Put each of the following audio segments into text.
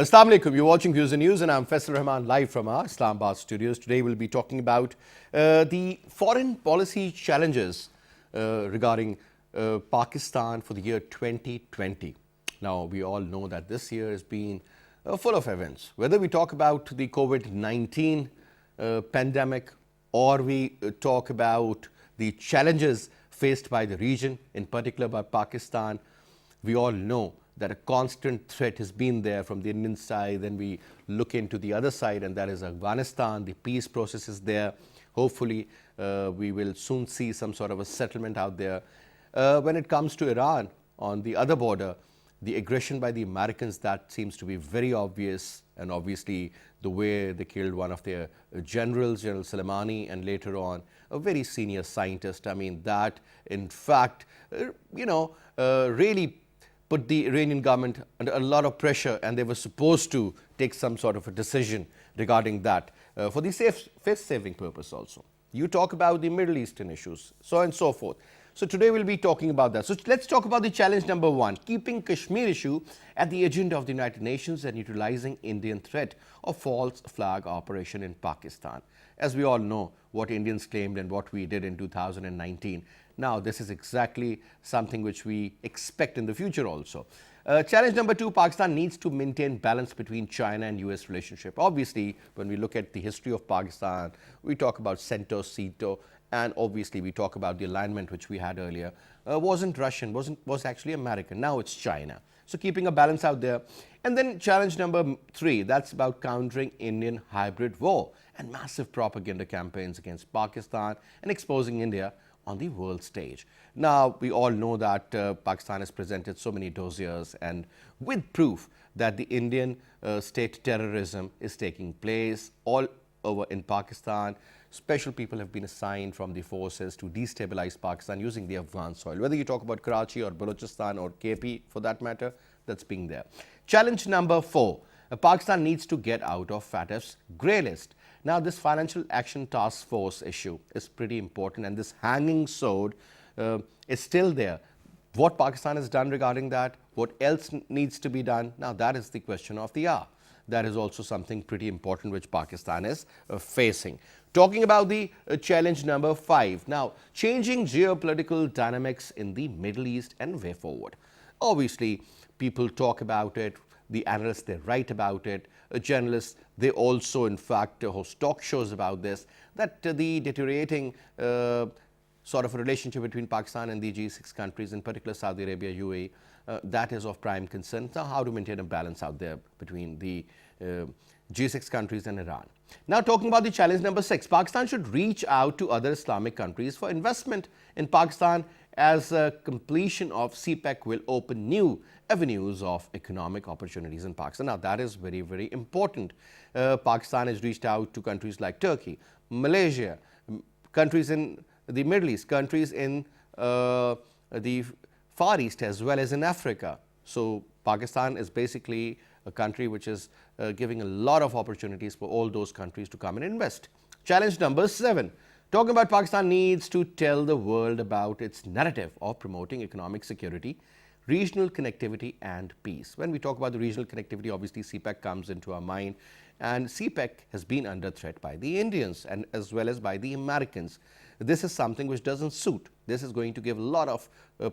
Assalamu alaikum. You're watching Views and News, and I'm Faisal Rehman live from our Islamabad studios. Today we'll be talking about the foreign policy challenges regarding Pakistan for the year 2020. Now, we all know that this year has been full of events. Whether we talk about the COVID-19 pandemic or we talk about the challenges faced by the region, in particular by Pakistan, we all know that a constant threat has been there from the Indian side. Then we look into the other side, and that is Afghanistan. The peace process is there. Hopefully, we will soon see some sort of a settlement out there. When it comes to Iran, on the other border, the aggression by the Americans, that seems to be very obvious, and obviously the way they killed one of their generals, General Soleimani, and later on a very senior scientist. I mean, that in fact, really put the Iranian government under a lot of pressure, and they were supposed to take some sort of a decision regarding that for the face-saving purpose also. You talk about the Middle Eastern issues, so on and so forth. So today we'll be talking about that. So let's talk about the challenge number one, keeping Kashmir issue at the agenda of the United Nations and utilizing Indian threat of false flag operation in Pakistan. As we all know, what Indians claimed and what we did in 2019. Now, this is exactly something which we expect in the future also. Challenge number two, Pakistan needs to maintain balance between China and US relationship. Obviously, when we look at the history of Pakistan, we talk about CENTO, CETO, and obviously we talk about the alignment which we had earlier. Wasn't Russian, was actually American. Now it's China. So keeping a balance out there. And then challenge number three, that's about countering Indian hybrid war and massive propaganda campaigns against Pakistan and exposing India on the world stage. Now, we all know that Pakistan has presented so many dossiers and with proof that the Indian state terrorism is taking place all over in Pakistan. Special people have been assigned from the forces to destabilize Pakistan using the Afghan soil. Whether you talk about Karachi or Balochistan or KP for that matter, that's being there. Challenge number four, Pakistan needs to get out of FATF's grey list. Now, this Financial Action Task Force issue is pretty important, and this hanging sword is still there. What Pakistan has done regarding that, what else needs to be done, now that is the question of the hour. That is also something pretty important which Pakistan is facing. Talking about the challenge number five, now changing geopolitical dynamics in the Middle East and way forward. Obviously, people talk about it, the analysts, they write about it, journalists, they also in fact host talk shows about this, that the deteriorating sort of a relationship between Pakistan and the G6 countries, in particular Saudi Arabia, UAE, that is of prime concern. Now, how to maintain a balance out there between the G6 countries and Iran. Now, talking about the challenge number six, Pakistan should reach out to other Islamic countries for investment in Pakistan, as completion of CPEC will open new avenues of economic opportunities in Pakistan. Now, that is very, very important. Pakistan has reached out to countries like Turkey, Malaysia, countries in the Middle East, countries in the Far East as well as in Africa. So, Pakistan is basically a country which is giving a lot of opportunities for all those countries to come and invest. Challenge number seven, talking about Pakistan needs to tell the world about its narrative of promoting economic security, regional connectivity and peace. When we talk about the regional connectivity, obviously CPEC comes into our mind, and CPEC has been under threat by the Indians and as well as by the Americans. This is something which doesn't suit. This is going to give a lot of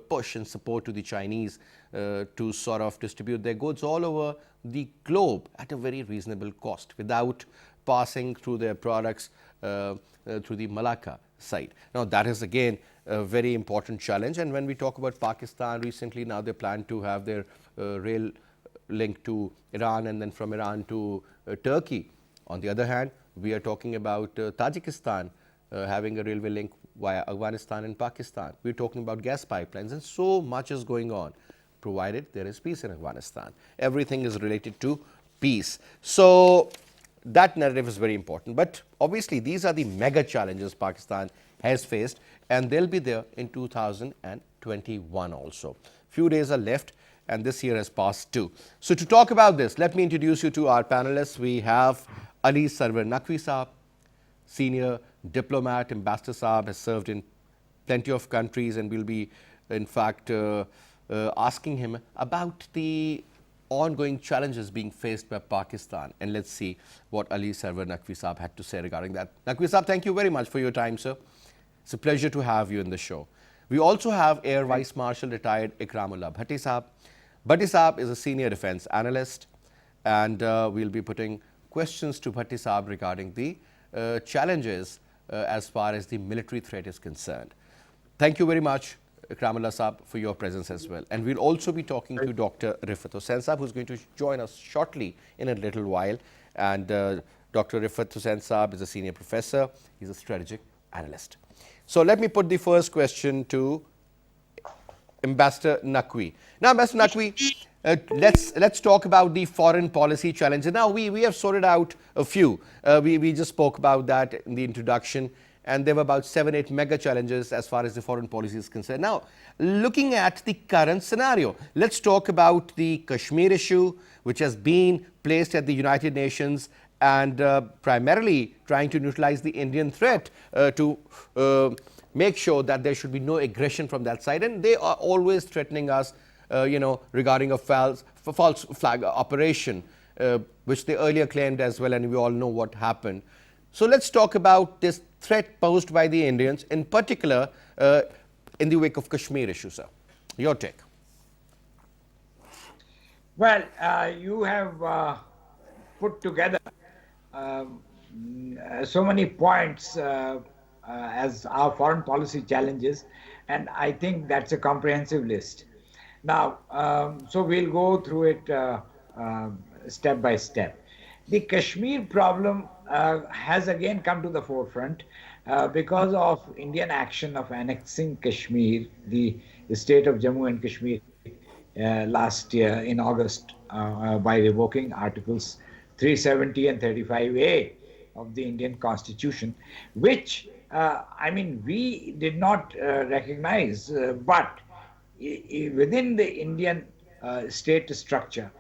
push and support to the Chinese to sort of distribute their goods all over the globe at a very reasonable cost without passing through their products through the Malacca side. Now, that is again a very important challenge. And when we talk about Pakistan recently, now they plan to have their rail link to Iran and then from Iran to Turkey. On the other hand, we are talking about Tajikistan having a railway link via Afghanistan and Pakistan. We're talking about gas pipelines, and so much is going on, provided there is peace in Afghanistan. Everything is related to peace. So that narrative is very important. But obviously, these are the mega challenges Pakistan has faced, and they'll be there in 2021 also. Few days are left, and this year has passed too. So to talk about this, let me introduce you to our panelists. We have Ali Sarwar Naqvi Saab, senior diplomat, Ambassador Saab, has served in plenty of countries, and we'll be in fact asking him about the ongoing challenges being faced by Pakistan. And let's see what Ali Sarwar Naqvi Saab had to say regarding that. Naqvi Saab, thank you very much for your time, sir. It's a pleasure to have you in the show. We also have Air Vice Marshal retired Ikramullah Bhatti Saab. Bhatti Saab is a senior defense analyst, and we'll be putting questions to Bhatti Saab regarding the challenges as far as the military threat is concerned. Thank you very much, Ikramullah Saab, for your presence as well. And we'll also be talking to Dr. Rifat Hussain Saab, who's going to join us shortly in a little while. And Dr. Rifat Hussain Saab is a senior professor. He's a strategic analyst. So let me put the first question to Ambassador Naqvi. Now, Ambassador Naqvi, let's talk about the foreign policy challenges. Now, we have sorted out a few. We just spoke about that in the introduction, and there were about 7-8 mega challenges as far as the foreign policy is concerned. Now, looking at the current scenario, let's talk about the Kashmir issue, which has been placed at the United Nations and primarily trying to neutralize the Indian threat to make sure that there should be no aggression from that side. And they are always threatening us, regarding a false flag operation, which they earlier claimed as well, and we all know what happened. So let's talk about this threat posed by the Indians, in particular in the wake of Kashmir issue, sir. Your take. Well, you have put together so many points as our foreign policy challenges, and I think that's a comprehensive list. Now, so we'll go through it step by step. The Kashmir problem has again come to the forefront because of Indian action of annexing Kashmir, the state of Jammu and Kashmir, last year in August by revoking Articles 370 and 35A of the Indian Constitution, which, we did not recognize, but within the Indian state structure,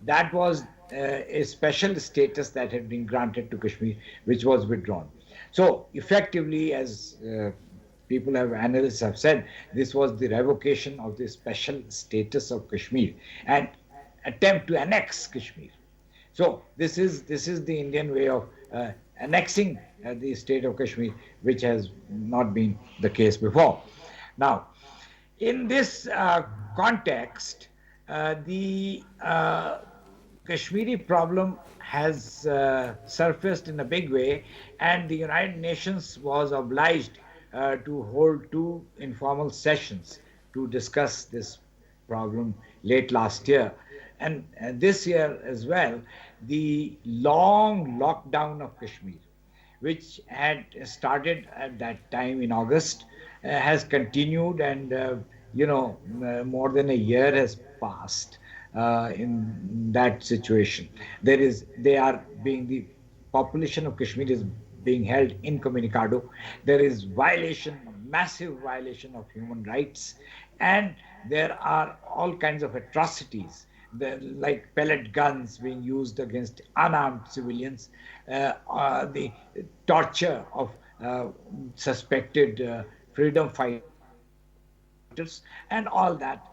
that was a special status that had been granted to Kashmir, which was withdrawn. So effectively, as analysts have said, this was the revocation of the special status of Kashmir and attempt to annex Kashmir. So this is the Indian way of annexing the state of Kashmir, which has not been the case before. Now, in this context, the Kashmiri problem has surfaced in a big way, and the United Nations was obliged to hold 2 informal sessions to discuss this problem late last year. And this year as well, the long lockdown of Kashmir, which had started at that time in August, has continued, and more than a year has passed in that situation. The population of Kashmir is being held incommunicado. There is massive violation of human rights, and there are all kinds of atrocities, like pellet guns being used against unarmed civilians, the torture of suspected freedom fighters, and all that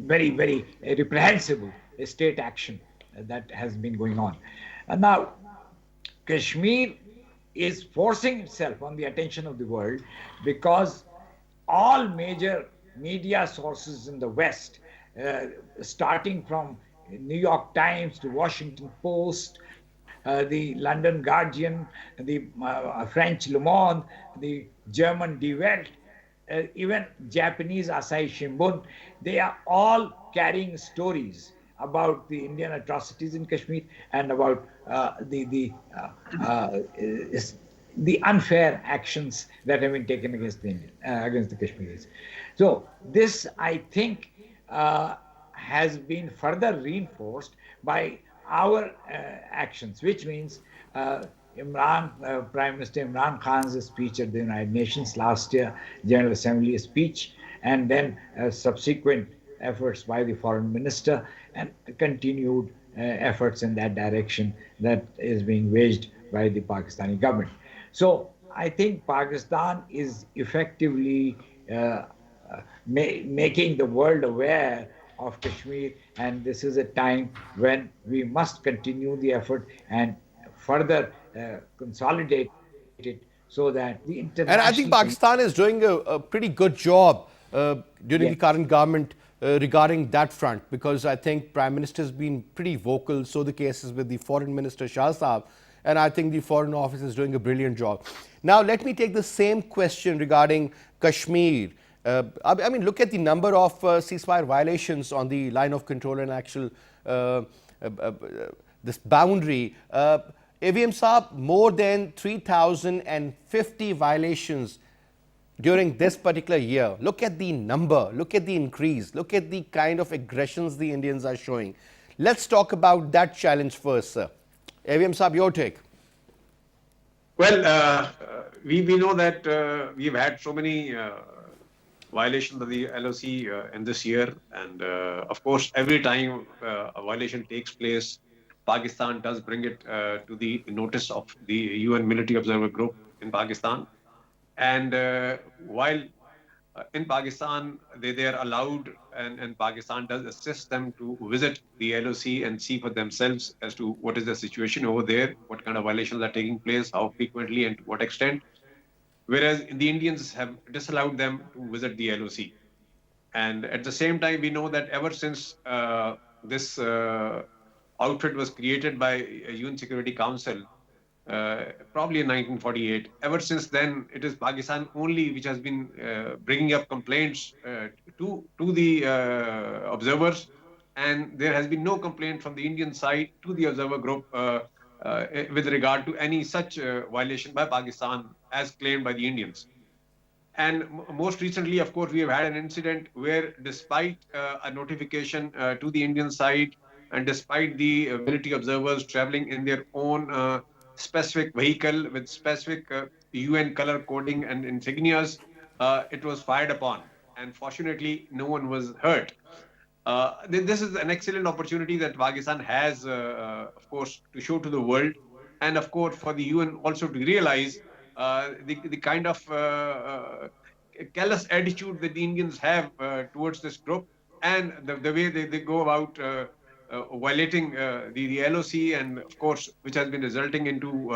very, very reprehensible state action that has been going on. Now, Kashmir is forcing itself on the attention of the world because all major media sources in the West, starting from New York Times to Washington Post, the London Guardian, the French Le Monde, the German Die Welt, even Japanese Asahi Shimbun, they are all carrying stories about the Indian atrocities in Kashmir and about the unfair actions that have been taken against the Kashmiris. So this, I think, has been further reinforced by our actions, which means Prime Minister Imran Khan's speech at the United Nations last year, General Assembly speech, and then subsequent efforts by the Foreign Minister, and continued efforts in that direction that is being waged by the Pakistani government. So I think Pakistan is effectively making the world aware of Kashmir, and this is a time when we must continue the effort and further consolidate it so that the international And I think community. Pakistan is doing a pretty good job during the Yes. current government regarding that front, because I think Prime Minister has been pretty vocal. So the case is with the Foreign Minister Shah Saab, and I think the Foreign Office is doing a brilliant job. Now let me take the same question regarding Kashmir. I mean, look at the number of ceasefire violations on the line of control and actual this boundary. AVM Saab, more than 3,050 violations during this particular year. Look at the number, look at the increase, look at the kind of aggressions the Indians are showing. Let's talk about that challenge first, sir. AVM Saab, your take. Well, we know that we've had so many violations of the LOC in this year, and of course, every time a violation takes place, Pakistan does bring it to the notice of the UN Military Observer Group in Pakistan. And while in Pakistan, they are allowed, and Pakistan does assist them to visit the LOC and see for themselves as to what is the situation over there, what kind of violations are taking place, how frequently, and to what extent. Whereas the Indians have disallowed them to visit the LOC. And at the same time, we know that ever since this outfit was created by UN Security Council, probably in 1948. Ever since then, it is Pakistan only which has been bringing up complaints to the observers, and there has been no complaint from the Indian side to the observer group with regard to any such violation by Pakistan as claimed by the Indians. And most recently, of course, we have had an incident where, despite a notification to the Indian side, and despite the military observers traveling in their own specific vehicle with specific UN color coding and insignias, it was fired upon. And fortunately, no one was hurt. This is an excellent opportunity that Pakistan has, of course, to show to the world, and of course for the UN also to realize the kind of callous attitude that the Indians have towards this group, and the way they go about violating the LOC, and of course which has been resulting into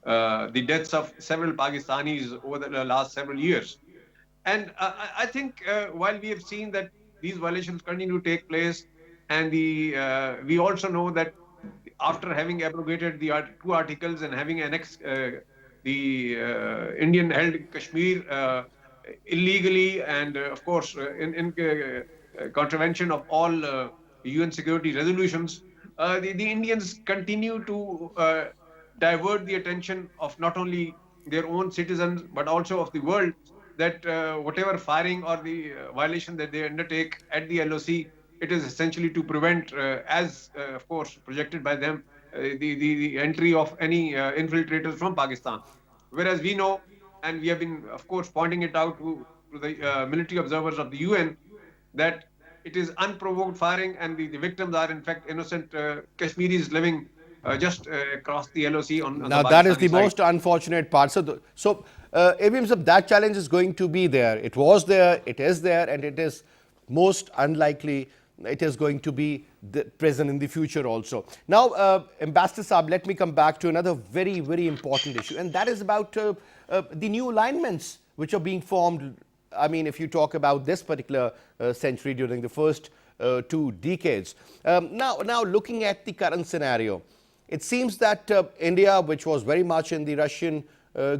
the deaths of several Pakistanis over the last several years. And I think while we have seen that these violations continue to take place, and we also know that after having abrogated the two articles and having annexed the Indian held Kashmir illegally, and of course in contravention of all UN security resolutions, the Indians continue to divert the attention of not only their own citizens but also of the world, that whatever firing or the violation that they undertake at the LOC, it is essentially to prevent, as of course projected by them, the entry of any infiltrators from Pakistan. Whereas we know, and we have been, of course, pointing it out to the military observers of the UN, that it is unprovoked firing, and the victims are in fact innocent Kashmiris living just across the LOC on the Now that is Pakistani the side. most unfortunate part. So AVM Saab, that challenge is going to be there. It was there, it is there, and it is most unlikely it is going to be present in the future also. Now, Ambassador Saab, let me come back to another very, very important issue, and that is about the new alignments which are being formed. I mean, if you talk about this particular century during the first 2 decades. Now, looking at the current scenario, it seems that India, which was very much in the Russian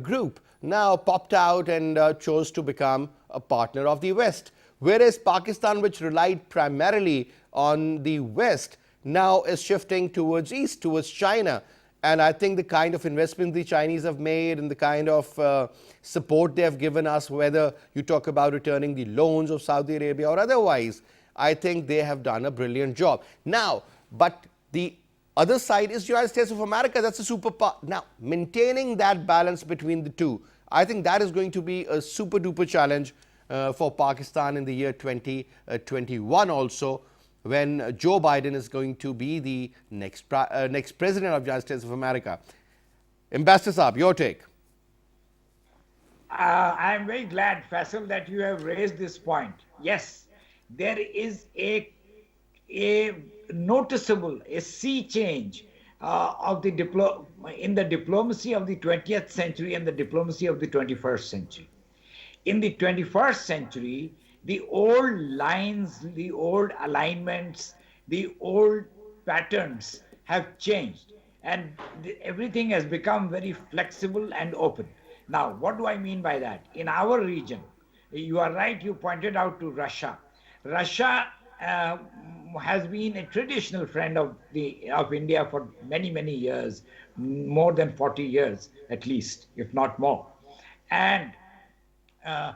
group, now popped out and chose to become a partner of the West. Whereas Pakistan, which relied primarily on the West, now is shifting towards East, towards China. And I think the kind of investment the Chinese have made and the kind of support they have given us, whether you talk about returning the loans of Saudi Arabia or otherwise, I think they have done a brilliant job. Now, but the other side is United States of America. That's a superpower. Now, maintaining that balance between the two, I think that is going to be a super duper challenge for Pakistan in the year 2021 also, when Joe Biden is going to be the next president of the United States of America. Ambassador Saab, your take. I am very glad, Faisal, that you have raised this point. Yes, there is a noticeable, a sea change of the in the diplomacy of the 20th century and the diplomacy of the 21st century. In the 21st century, the old lines, the old alignments, the old patterns have changed, and everything has become very flexible and open. Now, what do I mean by that? In our region, you are right, you pointed out to Russia. Russia has been a traditional friend of India for many years, more than 40 years at least, if not more. And uh,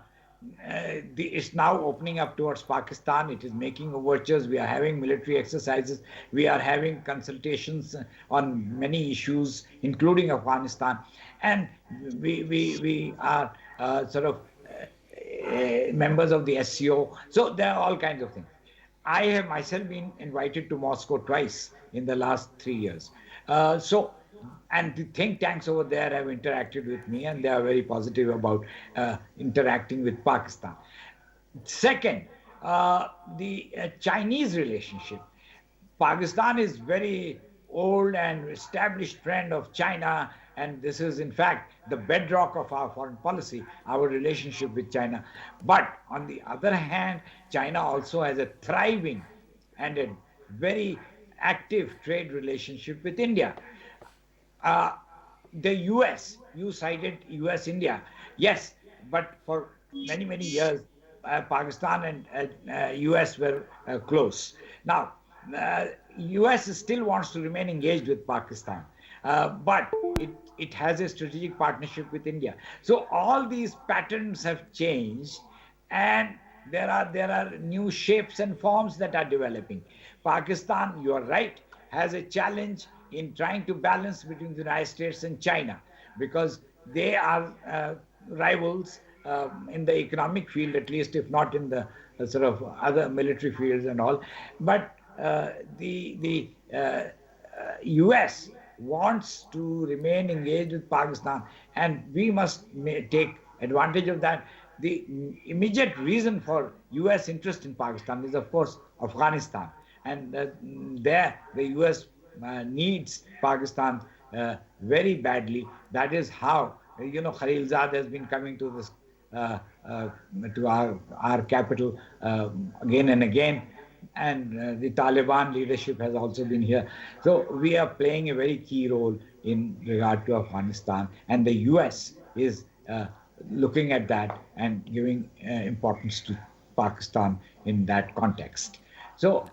it's now opening up towards Pakistan. It is making overtures. We are having military exercises. We are having consultations on many issues, including Afghanistan. And we are sort of members of the SCO. So there are all kinds of things. I have myself been invited to Moscow twice in the last 3 years. And the think tanks over there have interacted with me, and they are very positive about interacting with Pakistan. Second, the Chinese relationship. Pakistan is very old and established friend of China, and this is in fact the bedrock of our foreign policy, our relationship with China. But on the other hand, China also has a thriving and a very active trade relationship with India. The US, you cited US India. Yes, but for many years, Pakistan and US were close. Now, US still wants to remain engaged with Pakistan, but it has a strategic partnership with India. So all these patterns have changed, and there are new shapes and forms that are developing. Pakistan, you are right, has a challenge in trying to balance between the United States and China, because they are rivals in the economic field, at least, if not in the sort of other military fields and all. But the US wants to remain engaged with Pakistan, and we must take advantage of that. The immediate reason for US interest in Pakistan is, of course, Afghanistan. And there the US needs Pakistan very badly. That is how, Khalilzad has been coming to this to our capital again and again, and the Taliban leadership has also been here. So we are playing a very key role in regard to Afghanistan, and the US is looking at that and giving importance to Pakistan in that context. So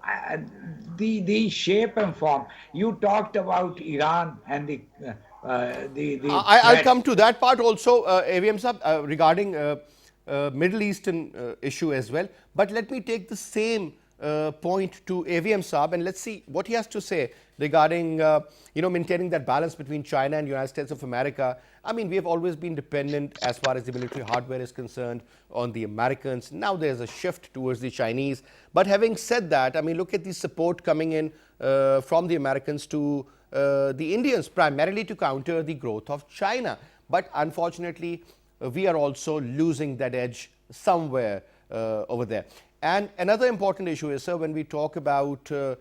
the shape and form. You talked about Iran and the I'll come to that part also, AVM Sahab, regarding Middle Eastern issue as well. But let me take the same point to AVM Sahab, and let's see what he has to say regarding maintaining that balance between China and United States of America. I mean, we have always been dependent as far as the military hardware is concerned on the Americans. Now there's a shift towards the Chinese. But having said that, I mean, look at the support coming in from the Americans to the Indians, primarily to counter the growth of China. But unfortunately, we are also losing that edge somewhere over there. And another important issue is, sir, when we talk about the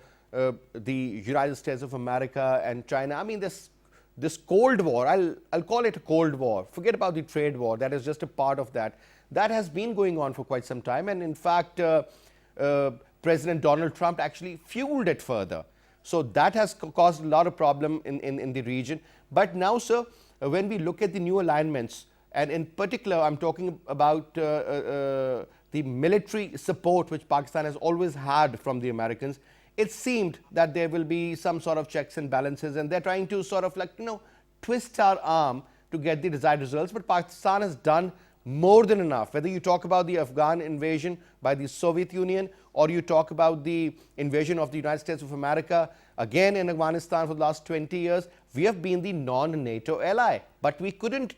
United States of America and China, I mean, this Cold War, I'll call it a Cold War. Forget about the trade war. That is just a part of that. That has been going on for quite some time. And in fact, President Donald Trump actually fueled it further. So that has caused a lot of problem in the region. But now, sir, when we look at the new alignments, and in particular, I'm talking about the military support which Pakistan has always had from the Americans, it seemed that there will be some sort of checks and balances, and they're trying to sort of twist our arm to get the desired results. But Pakistan has done more than enough. Whether you talk about the Afghan invasion by the Soviet Union, or you talk about the invasion of the United States of America again in Afghanistan for the last 20 years, we have been the non-NATO ally. But we couldn't,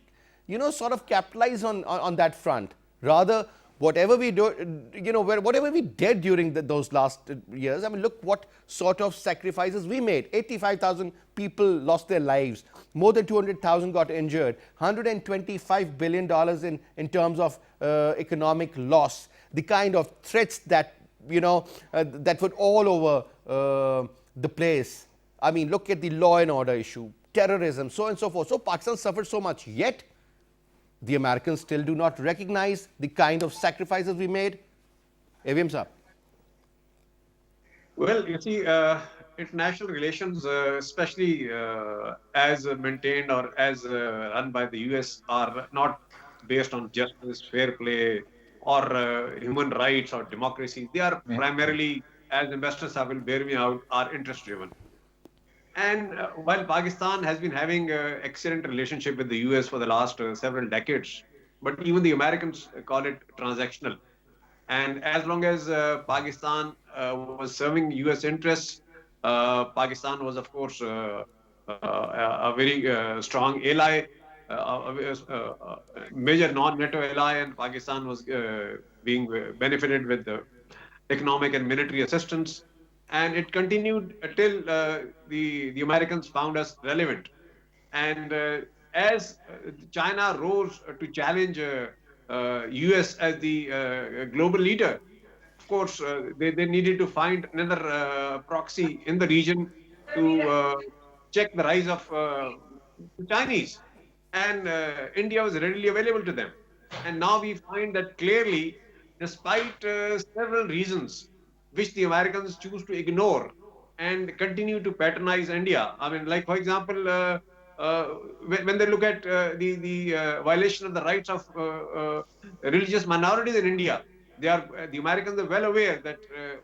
sort of capitalize on that front. Rather, whatever we do, whatever we did during those last years, I mean, look what sort of sacrifices we made. 85,000 people lost their lives. More than 200,000 got injured. $125 billion in terms of economic loss. The kind of threats that that were all over the place. I mean, look at the law and order issue, terrorism, so on and so forth. So Pakistan suffered so much, yet the Americans still do not recognize the kind of sacrifices we made. AVM sir. Well, you see, international relations, especially as maintained or as run by the US, are not based on justice, fair play, or human rights or democracy. They are Yeah. primarily, as investors will bear me out, are interest driven. And while Pakistan has been having excellent relationship with the US for the last several decades, but even the Americans call it transactional. And as long as Pakistan was serving US interests, Pakistan was, of course, a very strong ally, major non-NATO ally, and Pakistan was being benefited with the economic and military assistance. And it continued until the Americans found us relevant. And as China rose to challenge US as the global leader, of course, they needed to find another proxy in the region to check the rise of the Chinese. And India was readily available to them. And now we find that clearly, despite several reasons which the Americans choose to ignore and continue to patronize India. I mean, like, for example, uh, when they look at the violation of the rights of religious minorities in India, the Americans are well aware that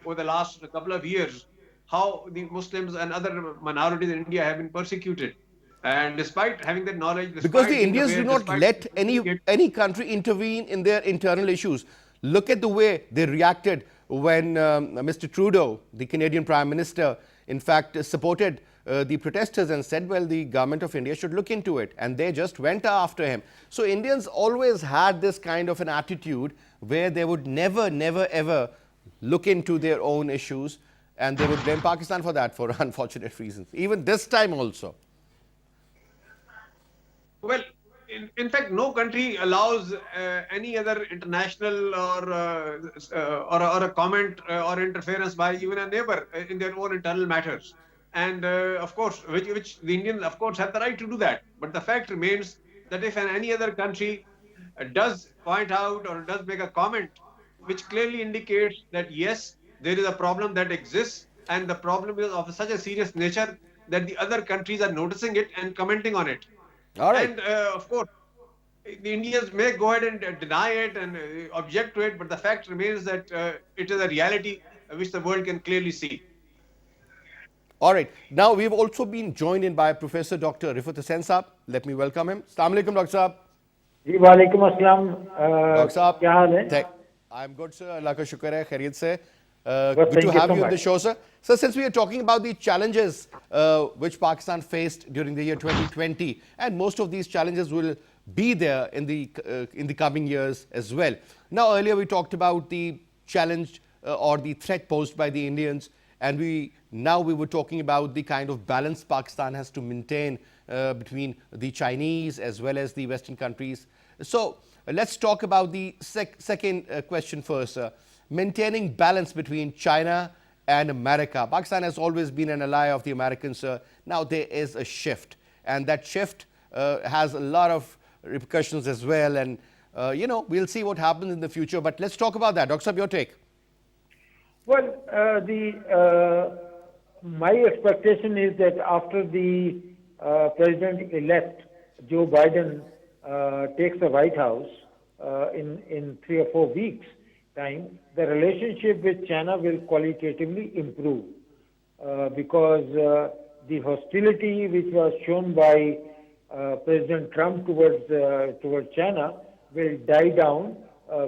over the last couple of years, how the Muslims and other minorities in India have been persecuted. And despite having that knowledge, Because despite the being Indians aware, do not despite let doing it, any country intervene in their internal issues. Look at the way they reacted when Mr. Trudeau, the Canadian Prime Minister, in fact supported the protesters and said, well, the government of India should look into it. And they just went after him. So Indians always had this kind of an attitude where they would never, never, ever look into their own issues. And they would blame Pakistan for that, for unfortunate reasons. Even this time also. well, in fact, no country allows any other international or a comment or interference by even a neighbor in their own internal matters. And of course, which the Indians, of course, have the right to do that. But the fact remains that if any other country does point out or does make a comment, which clearly indicates that yes, there is a problem that exists, and the problem is of such a serious nature that the other countries are noticing it and commenting on it. All right. And of course, the Indians may go ahead and deny it and object to it, but the fact remains that it is a reality which the world can clearly see. All right. Now, we've also been joined in by Professor Dr. Rifat Hussain Saab. Let me welcome him. Assalamu alaikum, Dr. Saab. जी वालेकुम अस्सलाम Dr. Saab. क्या हाल है I'm good, sir. Allah ka shukar hai. Khairiyat se. Well, Good to thank you have so you on the much. show, sir. So, since we are talking about the challenges which Pakistan faced during the year 2020, and most of these challenges will be there in the coming years as well. Now, earlier we talked about the challenge or the threat posed by the Indians, and now we were talking about the kind of balance Pakistan has to maintain between the Chinese as well as the Western countries. So, let's talk about the second question first. Maintaining balance between China and America. Pakistan has always been an ally of the Americans. Now there is a shift, and that shift has a lot of repercussions as well. And we'll see what happens in the future. But let's talk about that. Dr. Saab, your take. Well, my expectation is that after the President-elect Joe Biden takes the White House in 3 or 4 weeks' time, the relationship with China will qualitatively improve because the hostility which was shown by President Trump towards China will die down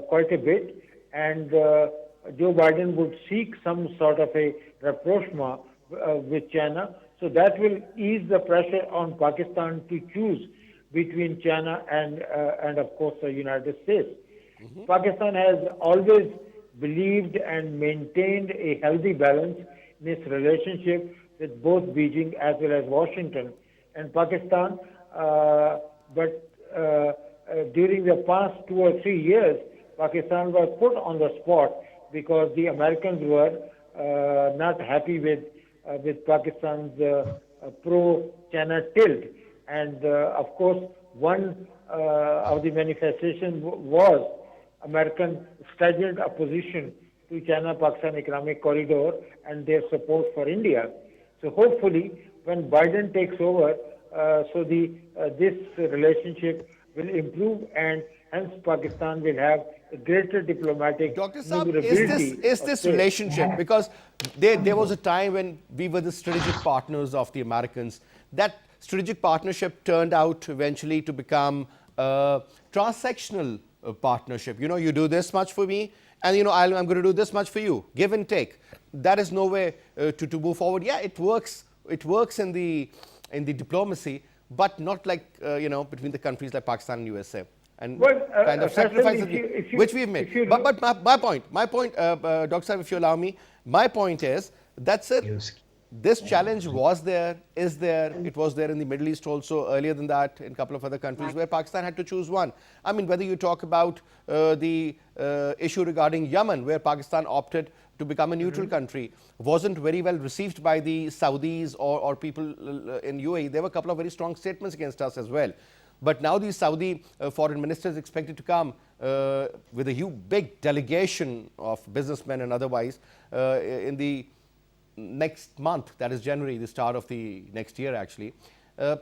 quite a bit, and Joe Biden would seek some sort of a rapprochement with China. So that will ease the pressure on Pakistan to choose between China and of course the United States. Mm-hmm. Pakistan has always believed and maintained a healthy balance in its relationship with both Beijing as well as Washington and Pakistan. But during the past 2 or 3 years, Pakistan was put on the spot because the Americans were not happy with Pakistan's pro-China tilt. And of course, one of the manifestations was American strident opposition to China-Pakistan economic corridor and their support for India. So hopefully, when Biden takes over, this relationship will improve, and hence Pakistan will have a greater diplomatic Dr. Saab, maneuverability is of this state. relationship, because there was a time when we were the strategic partners of the Americans, that strategic partnership turned out eventually to become a transactional partnership. You know, you do this much for me, and you know, I'm going to do this much for you, give and take. That is no way to move forward. Yeah, it works in the diplomacy, but not like you know, between the countries like Pakistan and USA, and kind of sacrifices which we've made. But my point, Dr. Saab, if you allow me, my point is that's it. This challenge was there, is there. It was there in the Middle East also earlier than that, in a couple of other countries where Pakistan had to choose one. I mean, whether you talk about the issue regarding Yemen, where Pakistan opted to become a neutral country, wasn't very well received by the Saudis or people in UAE. There were a couple of very strong statements against us as well. But now the Saudi foreign minister is expected to come with a huge, big delegation of businessmen and otherwise in the next month, that is January, the start of the next year actually.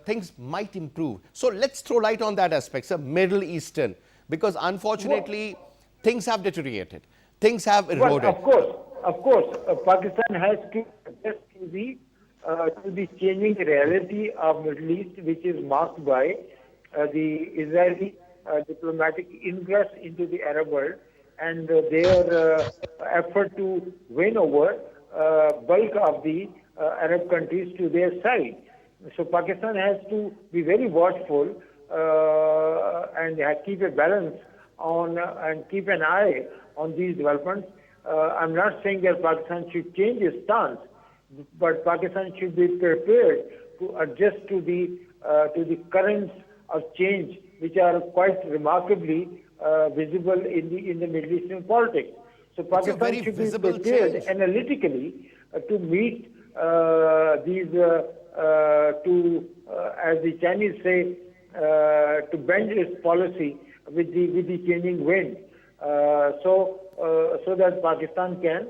Things might improve. So let's throw light on that aspect, so Middle Eastern, because unfortunately things have deteriorated, things have eroded. Well, of course, Pakistan has to adjust to the changing reality of Middle East, which is marked by the Israeli diplomatic ingress into the Arab world and their effort to win over bulk of the Arab countries to their side. So Pakistan has to be very watchful and keep a balance on and keep an eye on these developments. I'm not saying that Pakistan should change its stance, but Pakistan should be prepared to adjust to the currents of change, which are quite remarkably visible in the Middle Eastern politics. So Pakistan should be prepared analytically to meet these, as the Chinese say, to bend its policy with the changing wind, so that Pakistan can,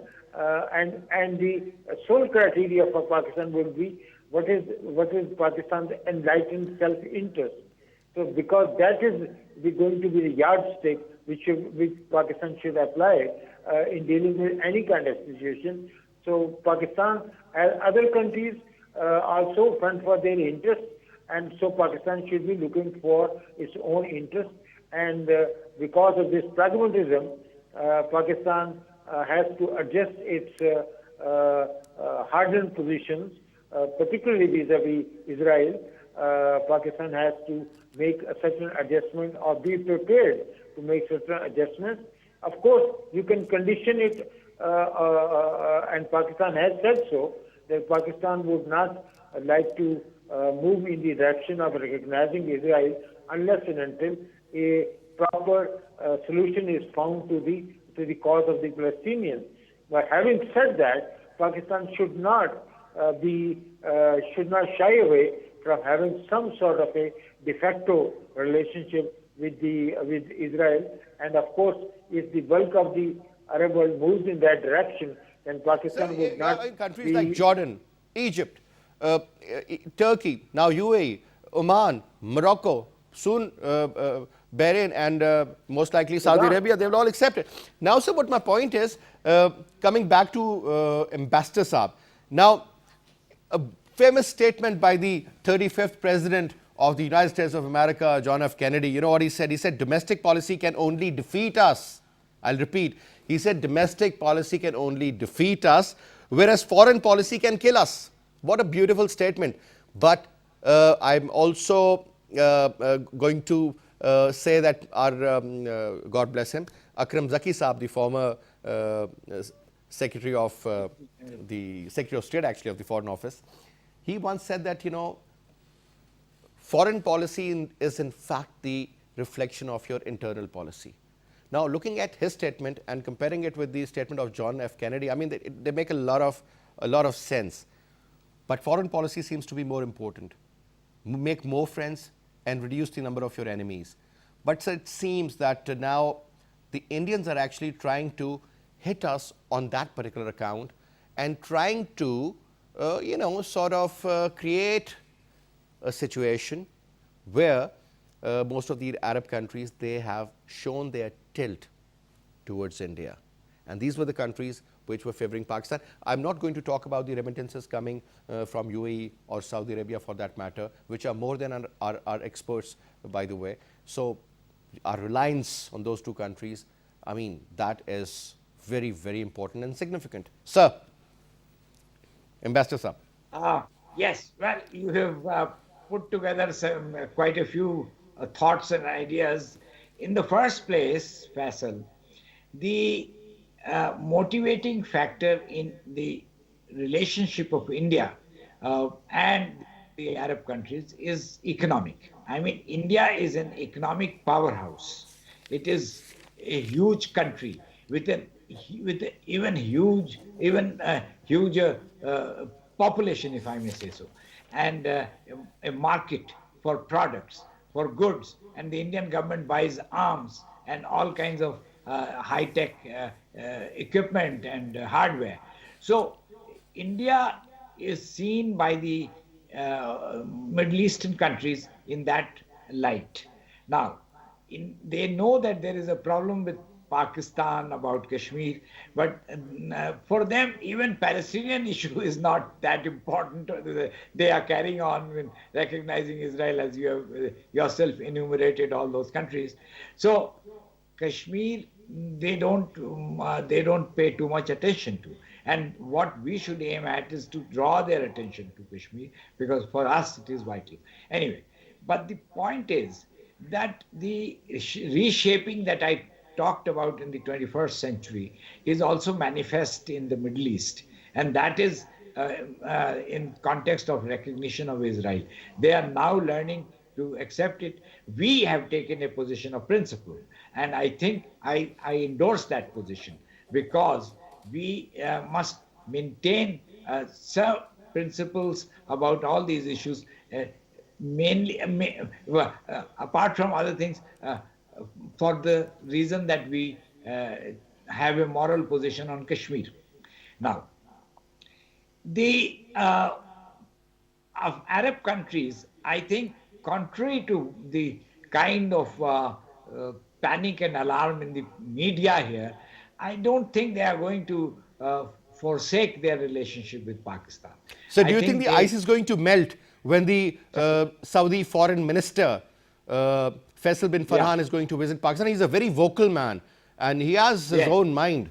and the sole criteria for Pakistan would be what is Pakistan's enlightened self-interest. So because that is going to be the yardstick which Pakistan should apply in dealing with any kind of situation. So Pakistan, as other countries, also fend for their interests, and so Pakistan should be looking for its own interests. And because of this pragmatism, Pakistan has to adjust its hardened positions, particularly vis-a-vis Israel. Pakistan has to make a certain adjustment or be prepared to make certain adjustments. Of course, you can condition it, and Pakistan has said so, that Pakistan would not like to move in the direction of recognizing Israel unless and until a proper solution is found to the cause of the Palestinians. But having said that, Pakistan should not shy away from having some sort of a de facto relationship with Israel. And of course, if the bulk of the Arab world moves in that direction, then Pakistan would not in countries like Jordan, Egypt, Turkey, now UAE, Oman, Morocco, soon Bahrain, and most likely Saudi Arabia, they will all accept it. Now, sir, what my point is, coming back to Ambassador Saab. Now, a famous statement by the 35th President of the United States of America, John F. Kennedy, you know what he said? He said, domestic policy can only defeat us. I'll repeat. He said, domestic policy can only defeat us, whereas foreign policy can kill us. What a beautiful statement. But I'm also going to say that our, God bless him, Akram Zaki Saab, the former Secretary of State actually of the Foreign Office, he once said that, you know, foreign policy is in fact the reflection of your internal policy. Now, looking at his statement and comparing it with the statement of John F. Kennedy, I mean, they make a lot of sense. But foreign policy seems to be more important. Make more friends and reduce the number of your enemies. But so it seems that now the Indians are actually trying to hit us on that particular account and trying to, sort of create a situation where most of the Arab countries, they have shown their tilt towards India. And these were the countries which were favoring Pakistan. I'm not going to talk about the remittances coming from UAE or Saudi Arabia for that matter, which are more than our experts, by the way. So our reliance on those two countries, I mean, that is very, very important and significant. Sir, Ambassador Sir. Yes, well, you have put together quite a few thoughts and ideas. In the first place, Faisal, the motivating factor in the relationship of India and the Arab countries is economic. I mean, India is an economic powerhouse. It is a huge country with even huger population, if I may say so, and a market for products, for goods, and the Indian government buys arms and all kinds of high-tech equipment and hardware. So India is seen by the Middle Eastern countries in that light. Now, they know that there is a problem with Pakistan about Kashmir, but for them, even Palestinian issue is not that important. They are carrying on with recognizing Israel, as you have yourself enumerated all those countries. So Kashmir, they don't pay too much attention to. And what we should aim at is to draw their attention to Kashmir, because for us it is vital. Anyway, but the point is that the reshaping that I talked about in the 21st century is also manifest in the Middle East. And that is in context of recognition of Israel. They are now learning to accept it. We have taken a position of principle. And I think I endorse that position, because we must maintain some principles about all these issues, mainly, apart from other things, for the reason that we have a moral position on Kashmir. Now, the of Arab countries, I think, contrary to the kind of panic and alarm in the media here, I don't think they are going to forsake their relationship with Pakistan. So do you think the ice is going to melt when the Saudi foreign minister, Faisal bin Farhan, is going to visit Pakistan? He's a very vocal man and he has his own mind.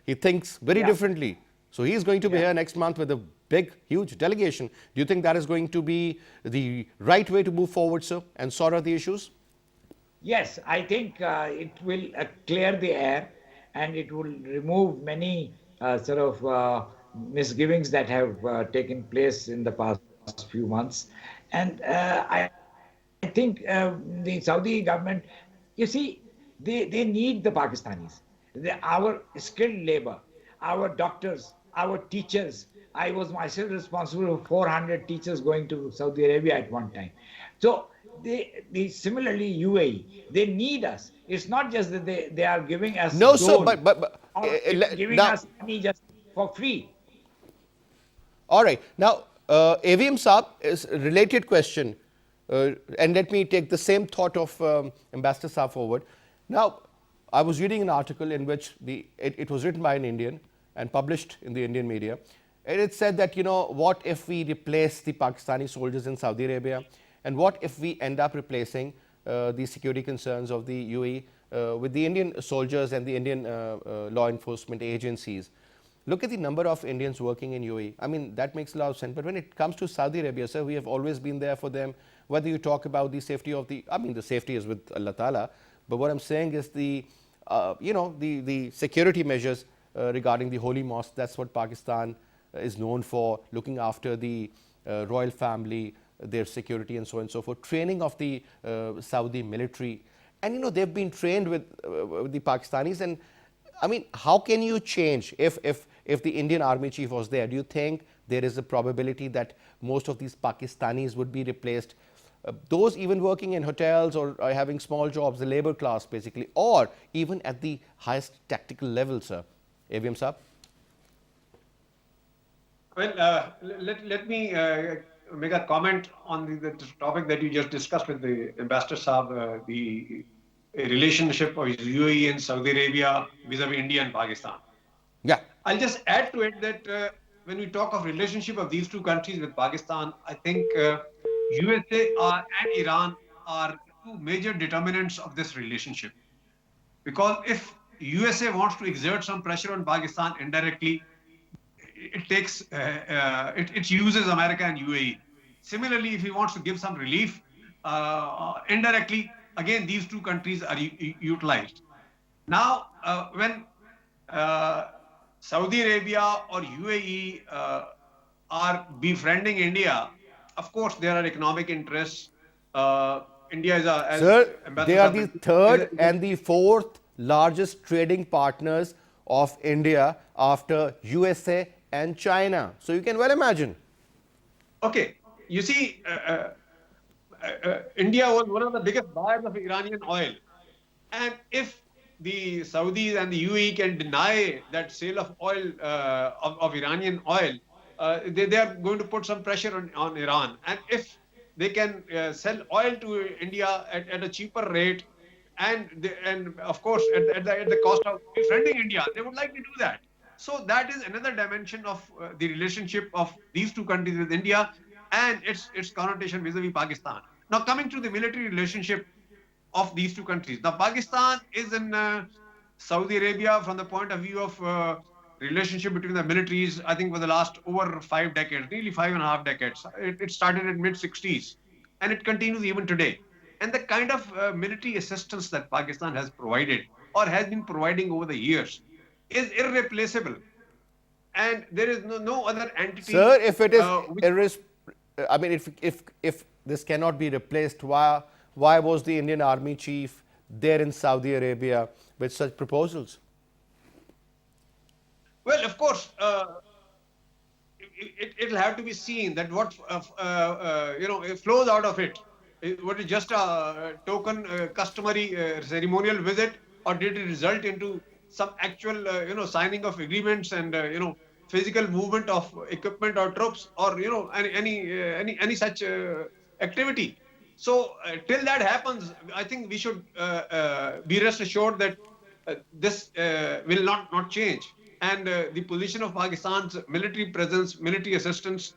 He thinks very differently. So he is going to be here next month with a big, huge delegation. Do you think that is going to be the right way to move forward, sir, and sort out the issues? Yes, I think it will clear the air, and it will remove many sort of misgivings that have taken place in the past few months. And I think the Saudi government, you see, they need the Pakistanis. Our skilled labor, our doctors, our teachers. I was myself responsible for 400 teachers going to Saudi Arabia at one time. So they similarly UAE, they need us. It's not just that they are giving us sir, but giving us money just for free. All right. Now, AVM Saab is a related question, and let me take the same thought of Ambassador Saab forward. Now, I was reading an article in which it was written by an Indian and published in the Indian media. And it said that, what if we replace the Pakistani soldiers in Saudi Arabia? And what if we end up replacing the security concerns of the UAE with the Indian soldiers and the Indian law enforcement agencies? Look at the number of Indians working in UAE. I mean, that makes a lot of sense. But when it comes to Saudi Arabia, sir, we have always been there for them. Whether you talk about the safety of the safety is with Allah Ta'ala. But what I'm saying is the security measures regarding the holy mosque. That's what Pakistan is known for, looking after the royal family, their security and so on and so forth, training of the Saudi military. And they've been trained with the Pakistanis. And I mean, how can you change if the Indian army chief was there? Do you think there is a probability that most of these Pakistanis would be replaced? Those even working in hotels or having small jobs, the labor class basically, or even at the highest tactical level, sir. AVM Saab? Well, let me make a comment on the topic that you just discussed with the Ambassador Saab, the relationship of UAE and Saudi Arabia vis-a-vis India and Pakistan. Yeah. I'll just add to it that when we talk of relationship of these two countries with Pakistan, I think USA and Iran are two major determinants of this relationship. Because if USA wants to exert some pressure on Pakistan indirectly, it uses America and UAE. Similarly, if he wants to give some relief indirectly, again these two countries are utilized. Now, when Saudi Arabia or UAE are befriending India, of course there are economic interests. India is as Sir, Ambassador they are Saab the mentioned, third and the fourth largest trading partners of India after USA and China. So you can well imagine. Okay, you see, India was one of the biggest buyers of Iranian oil. And if the Saudis and the UAE can deny that sale of oil, of Iranian oil, they are going to put some pressure on Iran. And if they can sell oil to India at a cheaper rate, and of course at the cost of befriending India, they would like to do that. So that is another dimension of the relationship of these two countries with India and its connotation vis-a-vis Pakistan. Now coming to the military relationship of these two countries. Now Pakistan is in Saudi Arabia from the point of view of relationship between the militaries, I think for the last over 5 decades, nearly 5.5 decades. It started in mid-60s and it continues even today. And the kind of military assistance that Pakistan has provided or has been providing over the years is irreplaceable. And there is no other entity. Sir, if it is which, I mean, if this cannot be replaced, why was the Indian Army chief there in Saudi Arabia with such proposals? well, of course, it'll have to be seen that what it flows out of it. Was it just a token, customary ceremonial visit, or did it result into some actual, signing of agreements and physical movement of equipment or troops, or any such activity? So till that happens, I think we should be rest assured that this will not change. And the position of Pakistan's military presence, military assistance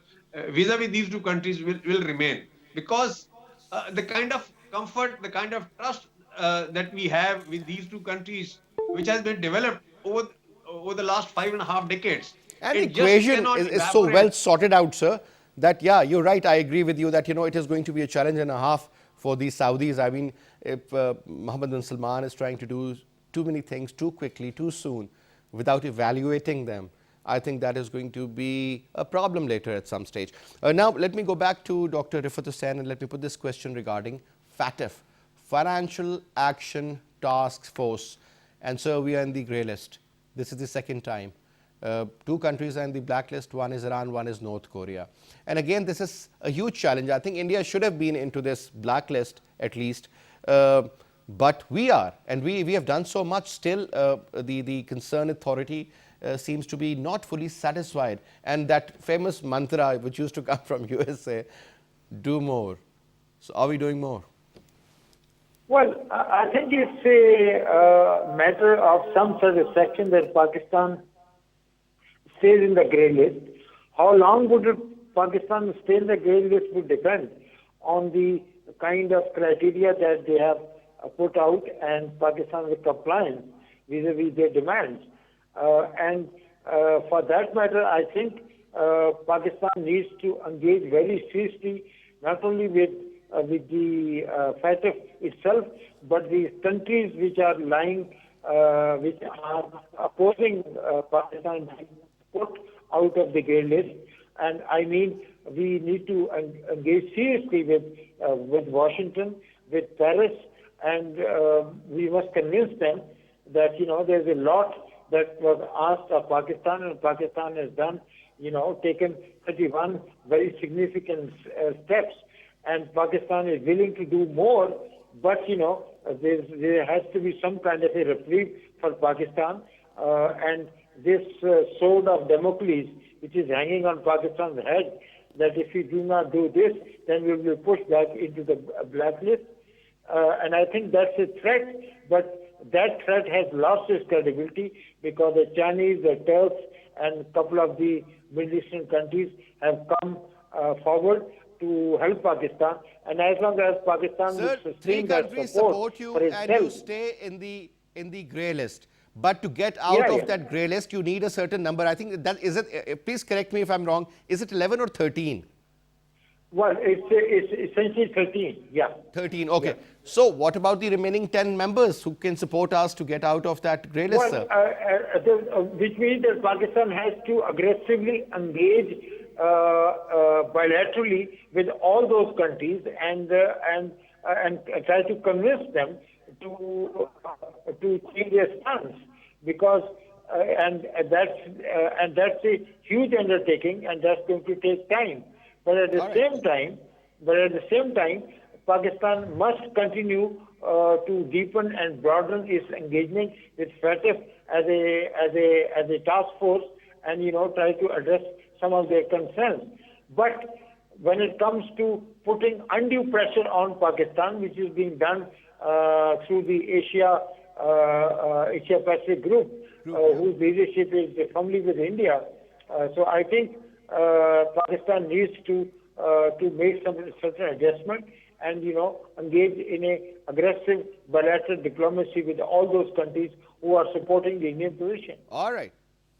vis-a-vis these two countries will remain. Because the kind of comfort, the kind of trust that we have with these two countries, which has been developed over the last 5.5 decades, And the it just equation cannot is so evaporate. well sorted out, sir, that yeah, you're right. I agree with you that it is going to be a challenge and a half for the Saudis. I mean, if Mohammed bin Salman is trying to do too many things too quickly, too soon, without evaluating them, I think that is going to be a problem later at some stage. Now, let me go back to Dr. Rifat Hussain and let me put this question regarding FATF, Financial Action Task Force. And so we are in the grey list. This is the second time. Two countries are in the blacklist. One is Iran, one is North Korea. And again, this is a huge challenge. I think India should have been into this blacklist at least. But we are, and we have done so much. Still, the concerned authority seems to be not fully satisfied. And that famous mantra which used to come from USA, do more. So are we doing more? Well, I think it's a matter of some satisfaction that Pakistan stays in the grey list. How long would Pakistan stay in the grey list would depend on the kind of criteria that they have put out and Pakistan with compliance vis-a-vis their demands. And for that matter, I think Pakistan needs to engage very seriously, not only with the FATF itself, but the countries which are lying, which are opposing Pakistan being put out of the grey list. And I mean, we need to engage seriously with Washington, with Paris, and we must convince them that, there's a lot that was asked of Pakistan, and Pakistan has done, taken 31 very significant steps, and Pakistan is willing to do more, but, there has to be some kind of a reprieve for Pakistan, and this sword of Damocles, which is hanging on Pakistan's head, that if we do not do this, then we will be pushed back into the blacklist. And I think that's a threat, but that threat has lost its credibility because the Chinese, the Turks, and a couple of the Middle Eastern countries have come forward to help Pakistan. And as long as Pakistan Sir, will three sustain that countries support support you for and you itself, stay in the grey list. But to get out of that grey list, you need a certain number. I think that is it. Please correct me if I'm wrong. Is it 11 or 13? well, it's essentially 13, yeah. 13. Okay. So what about the remaining 10 members who can support us to get out of that grey list, sir? Which means that Pakistan has to aggressively engage bilaterally with all those countries and try to convince them to change their stance, because and that's a huge undertaking, and that's going to take time. But at the same time, Pakistan must continue to deepen and broaden its engagement with FATF as a task force, and try to address some of their concerns. But when it comes to putting undue pressure on Pakistan, which is being done through the Asia Pacific group, whose leadership is firmly with India, so I think Pakistan needs to make some certain adjustment and engage in a aggressive bilateral diplomacy with all those countries who are supporting the Indian position. All right.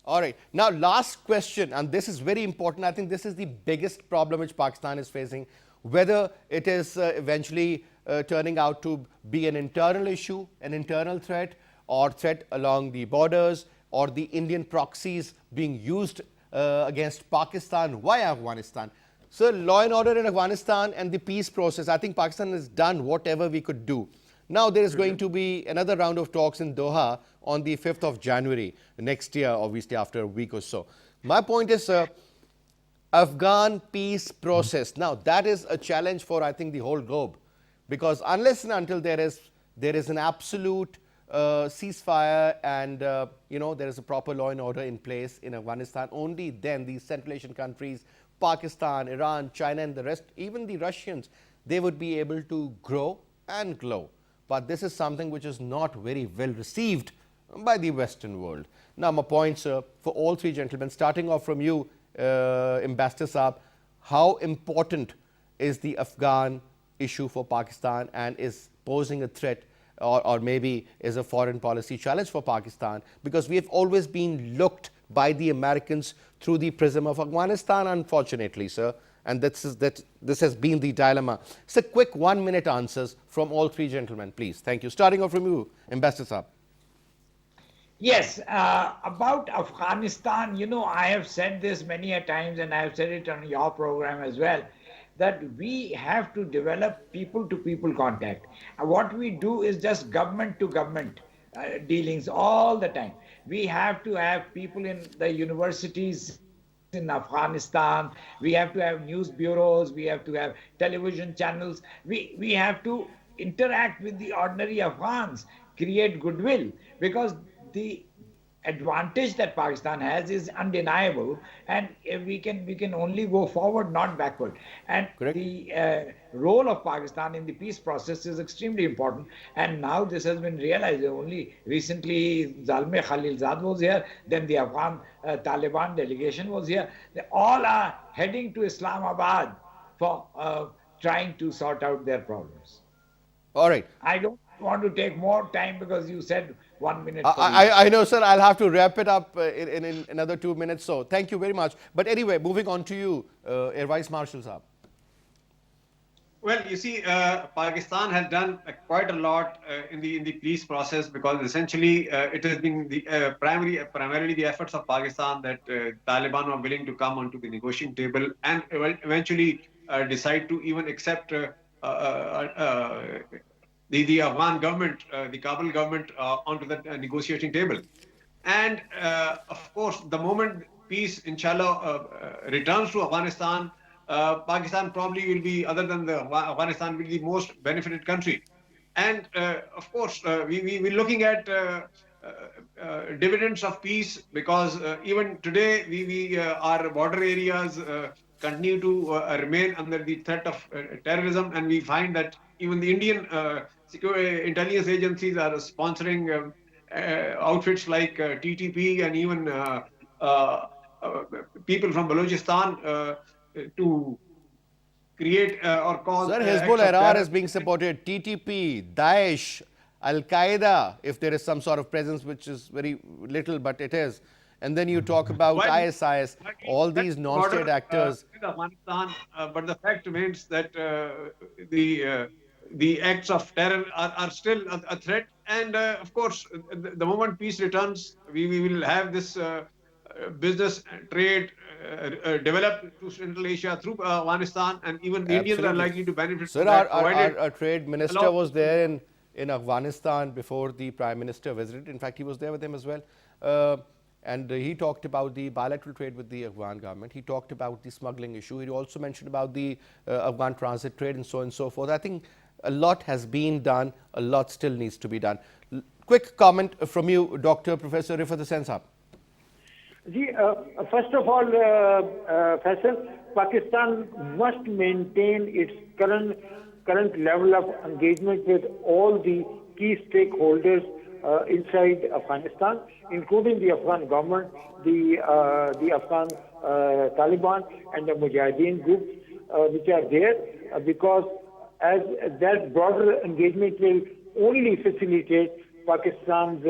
All right. Now, last question, and this is very important. I think this is the biggest problem which Pakistan is facing, whether it is eventually turning out to be an internal issue, an internal threat, or threat along the borders, or the Indian proxies being used against Pakistan via Afghanistan. So, law and order in Afghanistan and the peace process, I think Pakistan has done whatever we could do. Now, there is going to be another round of talks in Doha on the 5th of January next year, obviously after a week or so. My point is, Afghan peace process. Now, that is a challenge for, I think, the whole globe, because unless and until there is an absolute ceasefire and there is a proper law and order in place in Afghanistan, only then these Central Asian countries, Pakistan, Iran, China, and the rest, even the Russians, they would be able to grow and glow. But this is something which is not very well received by the Western world. Now, my points for all three gentlemen, starting off from you, Ambassador Saab, how important is the Afghan issue for Pakistan and is posing a threat or maybe is a foreign policy challenge for Pakistan, because we have always been looked by the Americans through the prism of Afghanistan, unfortunately, sir. And this has been the dilemma. So, quick 1-minute answers from all three gentlemen, please. Thank you. Starting off from you, Ambassador Saab. Yes, about Afghanistan, I have said this many a times, and I have said it on your program as well, that we have to develop people-to-people contact. What we do is just government-to-government dealings all the time. We have to have people in the universities in Afghanistan, we have to have news bureaus, we have to have television channels, we have to interact with the ordinary Afghans, create goodwill, because the advantage that Pakistan has is undeniable, and we can only go forward, not backward. And Correct. The role of Pakistan in the peace process is extremely important, and now this has been realized. Only recently Zalme Khalilzad was here, then the Afghan Taliban delegation was here. They all are heading to Islamabad for trying to sort out their problems. All right. I don't want to take more time because you said 1 minute. I know, sir. I'll have to wrap it up in another 2 minutes. So, thank you very much. But anyway, moving on to you, Air Vice Marshal Saab. Well, you see, Pakistan has done quite a lot in the peace process, because essentially it has been the primarily the efforts of Pakistan that Taliban are willing to come onto the negotiating table and eventually decide to even accept the Afghan government, the Kabul government, onto the negotiating table. And of course, the moment peace, inshallah, returns to Afghanistan, Pakistan probably will be, other than Afghanistan, will be the most benefited country. And of course, we're looking at dividends of peace, because even today, our border areas continue to remain under the threat of terrorism, and we find that even the Indian security intelligence agencies are sponsoring outfits like TTP, and even uh, people from Balochistan to create or cause Sir, acts Hezbollah of Iran terror. is being supported, TTP, Daesh, Al-Qaeda, if there is some sort of presence, which is very little, but it is. And then you talk about While ISIS, all these non-state actors. with Afghanistan, but the fact remains that the acts of terror are still a threat. And of course, the moment peace returns, we will have this business trade develop to Central Asia through Afghanistan, and even the Indians are Absolutely. likely to benefit Sir, from that, provided our trade minister allow. was there in Afghanistan before the Prime Minister visited. In fact, he was there with him as well. And he talked about the bilateral trade with the Afghan government. He talked about the smuggling issue. He also mentioned about the Afghan transit trade and so on and so forth. I think a lot has been done. A lot still needs to be done. Quick comment from you, Dr. Professor Rifat Hussain Saab. First of all, Faisal, Pakistan must maintain its current level of engagement with all the key stakeholders inside Afghanistan, including the Afghan government, the Afghan Taliban, and the Mujahideen groups which are there, because as that broader engagement will only facilitate Pakistan's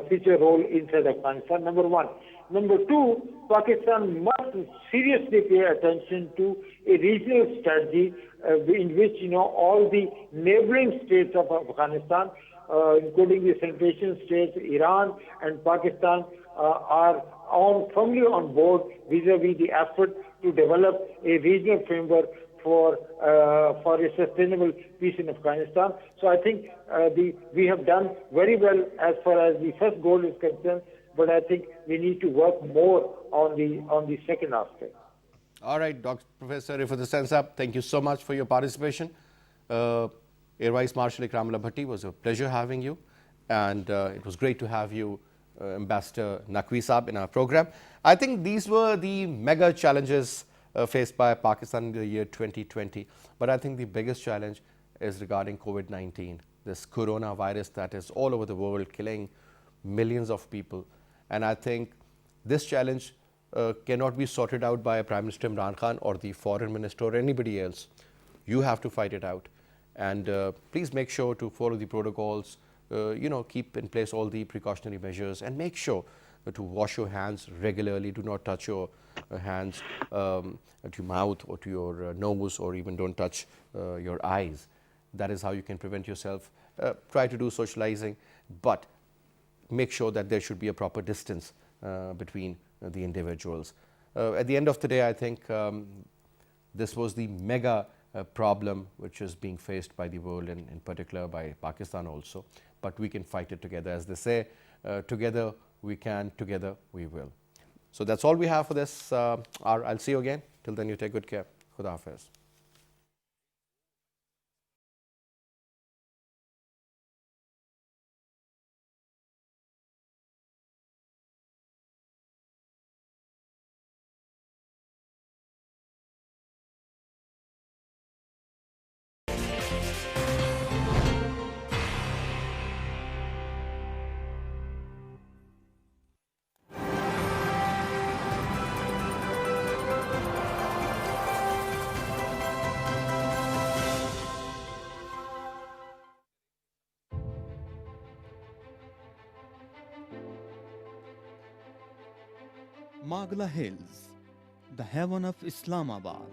future role inside Afghanistan, number one. Number two, Pakistan must seriously pay attention to a regional strategy in which, all the neighboring states of Afghanistan, including the Central Asian states, Iran and Pakistan, are firmly on board vis-a-vis the effort to develop a regional framework for a sustainable peace in Afghanistan. So I think we have done very well as far as the first goal is concerned, but I think we need to work more on the second aspect. All right, Dr. Professor Rifat Hussain Saab, thank you so much for your participation. Air Vice Marshal Ikramullah Bhatti, was a pleasure having you, and it was great to have you, Ambassador Naqvi Saab, in our program. I think these were the mega challenges faced by Pakistan in the year 2020, but I think the biggest challenge is regarding COVID-19, this coronavirus that is all over the world, killing millions of people. And I think this challenge cannot be sorted out by Prime Minister Imran Khan or the Foreign Minister or anybody else. You have to fight it out. And please make sure to follow the protocols, keep in place all the precautionary measures, and make sure to wash your hands regularly. Do not touch your hands to your mouth or to your nose, or even don't touch your eyes. That is how you can prevent yourself. Try to do socializing, but make sure that there should be a proper distance between the individuals. At the end of the day, I think this was the mega problem which is being faced by the world, and in particular by Pakistan also. But we can fight it together. As they say, together we can, together we will. So that's all we have for this hour. I'll see you again. Till then, you take good care. Khuda Hafiz. Magla Hills, the heaven of Islamabad.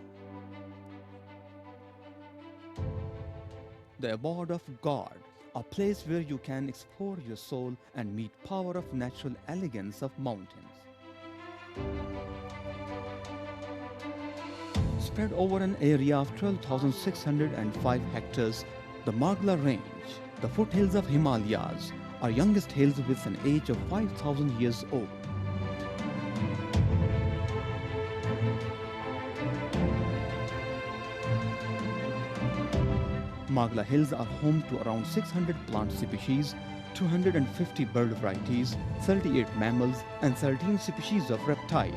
The abode of God, a place where you can explore your soul and meet power of natural elegance of mountains. Spread over an area of 12,605 hectares, The Magla Range, the foothills of Himalayas, are youngest hills with an age of 5,000 years old. Magla Hills are home to around 600 plant species, 250 bird varieties, 38 mammals, and 13 species of reptiles.